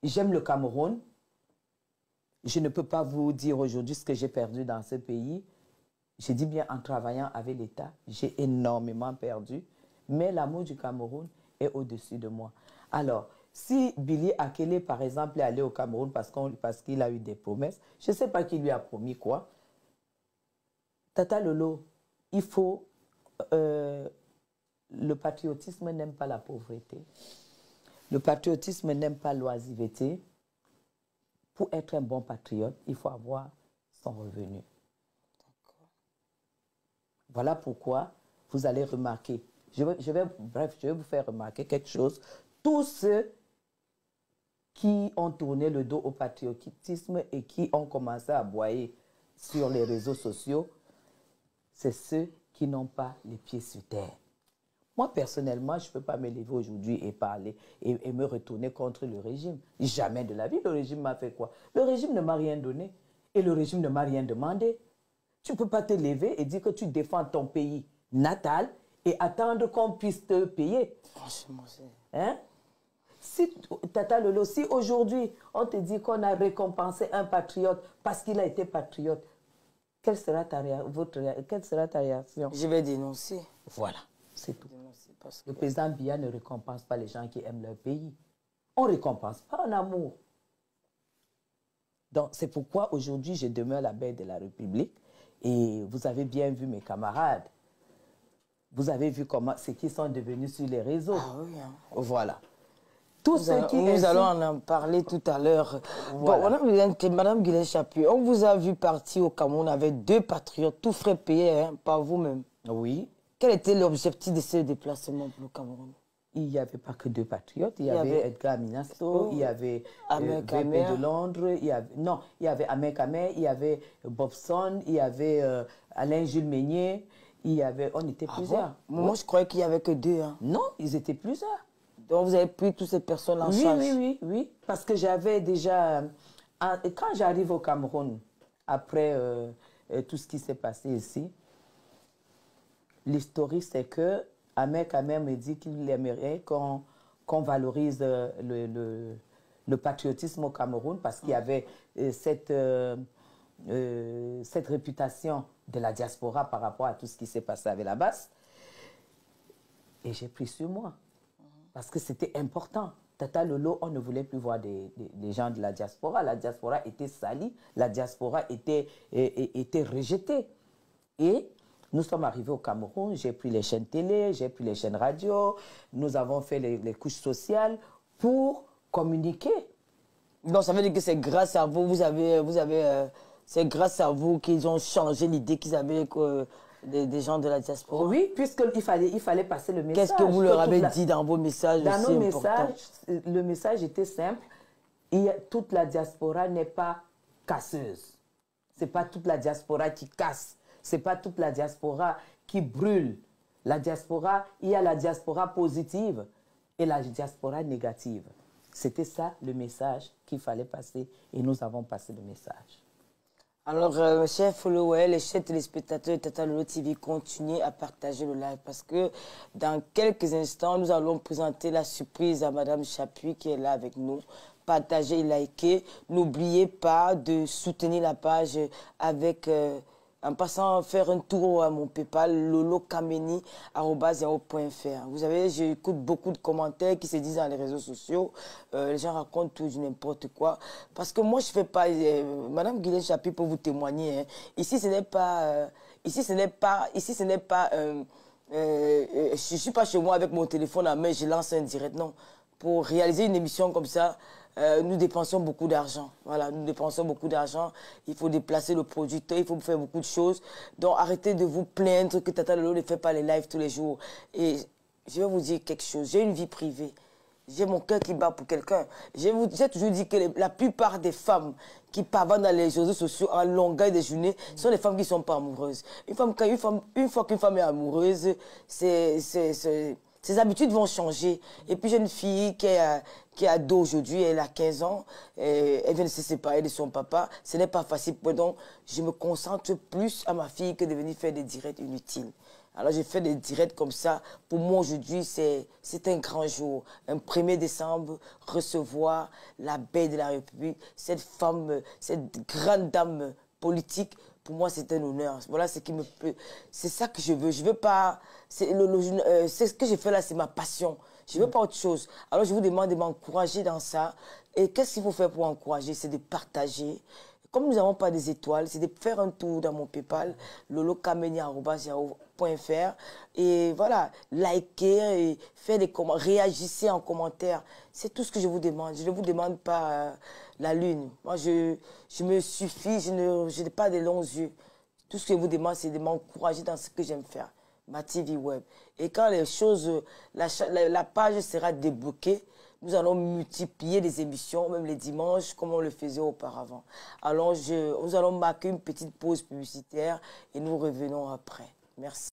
j'aime le Cameroun. Je ne peux pas vous dire aujourd'hui ce que j'ai perdu dans ce pays. J'ai dit bien en travaillant avec l'État, j'ai énormément perdu. Mais l'amour du Cameroun est au-dessus de moi. Alors, si Billy Akele, par exemple, est allé au Cameroun parce qu'il a eu des promesses, je ne sais pas qui lui a promis quoi. Tata Lolo, il faut... le patriotisme n'aime pas la pauvreté. Le patriotisme n'aime pas l'oisiveté. Pour être un bon patriote, il faut avoir son revenu. Voilà pourquoi vous allez remarquer. Bref, je vais vous faire remarquer quelque chose. Tous ceux qui ont tourné le dos au patriotisme et qui ont commencé à aboyer sur les réseaux sociaux, c'est ceux qui n'ont pas les pieds sur terre. Moi, personnellement, je ne peux pas me lever aujourd'hui et parler et me retourner contre le régime. Jamais de la vie, le régime m'a fait quoi? Le régime ne m'a rien donné et le régime ne m'a rien demandé. Tu ne peux pas te lever et dire que tu défends ton pays natal et attendre qu'on puisse te payer. Franchement, c'est... Hein? Si, Tata Lolo, si aujourd'hui on te dit qu'on a récompensé un patriote parce qu'il a été patriote, quelle sera ta réaction? Je vais dénoncer. Voilà, c'est tout. Parce que... Le président Biya ne récompense pas les gens qui aiment leur pays. On ne récompense pas en amour. Donc, c'est pourquoi aujourd'hui je demeure la belle de la République. Et vous avez bien vu mes camarades. Vous avez vu comment ceux qui sont devenus sur les réseaux. Ah oui, hein. Voilà. Tous ceux qui nous allons en parler tout à l'heure. Voilà. Bon, Madame Guilaine Chapuis, on vous a vu partir au Cameroun avec 2 patriotes, tout frais payés hein, par vous-même. Oui. Quel était l'objectif de ce déplacement pour le Cameroun? Il n'y avait pas que 2 patriotes. Il y avait Edgar Minasto, il y avait Ahmed VP de Londres, il y avait Ahmed Kamer, il y avait Bobson, il y avait Alain Jules Meignet, on était plusieurs. Bon? Moi, je croyais qu'il n'y avait que 2. Hein. Non, ils étaient plusieurs. Donc, vous avez pris toutes ces personnes en charge? Oui. Parce que j'avais déjà... Quand j'arrive au Cameroun, après tout ce qui s'est passé ici, l'historique, c'est que Ahmed Kamer me dit qu'il aimerait qu'on valorise le patriotisme au Cameroun parce qu'il y avait cette réputation de la diaspora par rapport à tout ce qui s'est passé avec la basse. Et j'ai pris sur moi parce que c'était important. Tata Lolo, on ne voulait plus voir des gens de la diaspora. La diaspora était salie, la diaspora était rejetée. Et nous sommes arrivés au Cameroun, j'ai pris les chaînes télé, j'ai pris les chaînes radio, nous avons fait les couches sociales pour communiquer. Donc ça veut dire que c'est grâce à vous, c'est grâce à vous qu'ils ont changé l'idée qu'ils avaient des gens de la diaspora. Oui, puisqu'il fallait passer le message. Qu'est-ce que vous leur avez dit dans vos messages? Dans nos messages, le message était simple. Toute la diaspora n'est pas casseuse. Ce n'est pas toute la diaspora qui casse. Ce n'est pas toute la diaspora qui brûle. La diaspora, il y a la diaspora positive et la diaspora négative. C'était ça le message qu'il fallait passer et nous avons passé le message. Alors, chers followers, les chers téléspectateurs de Tata Lolo TV, continuez à partager le live parce que dans quelques instants, nous allons présenter la surprise à Madame Chapuis qui est là avec nous. Partagez et likez. N'oubliez pas de soutenir la page avec... en passant faire un tour à mon PayPal, lolokameni@yahoo.fr. Vous savez, j'écoute beaucoup de commentaires qui se disent dans les réseaux sociaux. Les gens racontent tout du n'importe quoi. Parce que moi, je fais pas... Madame Guilaine Chapuis peut vous témoigner. Hein. Ici, ce n'est pas... je suis pas chez moi avec mon téléphone à main, je lance un direct. Non. Pour réaliser une émission comme ça, nous dépensons beaucoup d'argent. Voilà, nous dépensons beaucoup d'argent. Il faut déplacer le producteur, il faut faire beaucoup de choses. Donc, arrêtez de vous plaindre que Tata Lolo ne fait pas les lives tous les jours. Et je vais vous dire quelque chose. J'ai une vie privée. J'ai mon cœur qui bat pour quelqu'un. J'ai toujours dit que la plupart des femmes qui parlent dans les réseaux sociaux en longueur de journée sont les femmes qui ne sont pas amoureuses. Une fois qu'une femme est amoureuse, ses habitudes vont changer. Et puis j'ai une fille qui est ado aujourd'hui, elle a 15 ans, elle vient de se séparer de son papa. Ce n'est pas facile, donc je me concentre plus à ma fille que de venir faire des directs inutiles. Alors, j'ai fait des directs comme ça. Pour moi, aujourd'hui, c'est un grand jour. Un 1er décembre, recevoir la belle de la République, cette femme, cette grande dame politique. Pour moi, c'est un honneur. Voilà ce qui me peut. C'est ça que je veux. Je veux pas. C'est ce que je fais là, c'est ma passion. Je ne veux pas autre chose. Alors, je vous demande de m'encourager dans ça. Et qu'est-ce qu'il faut faire pour encourager? C'est de partager. Comme nous n'avons pas des étoiles, c'est de faire un tour dans mon PayPal, lolokameni@yahoo.fr. Et voilà, liker et faire des commentaires, réagissez en commentaire. C'est tout ce que je vous demande. Je ne vous demande pas la lune. Moi, je me suffis, je n'ai pas de longs yeux. Tout ce que je vous demande, c'est de m'encourager dans ce que j'aime faire. Ma TV Web. Et quand les choses, la page sera débloquée, nous allons multiplier les émissions, même les dimanches, comme on le faisait auparavant. Alors, nous allons marquer une petite pause publicitaire et nous revenons après. Merci.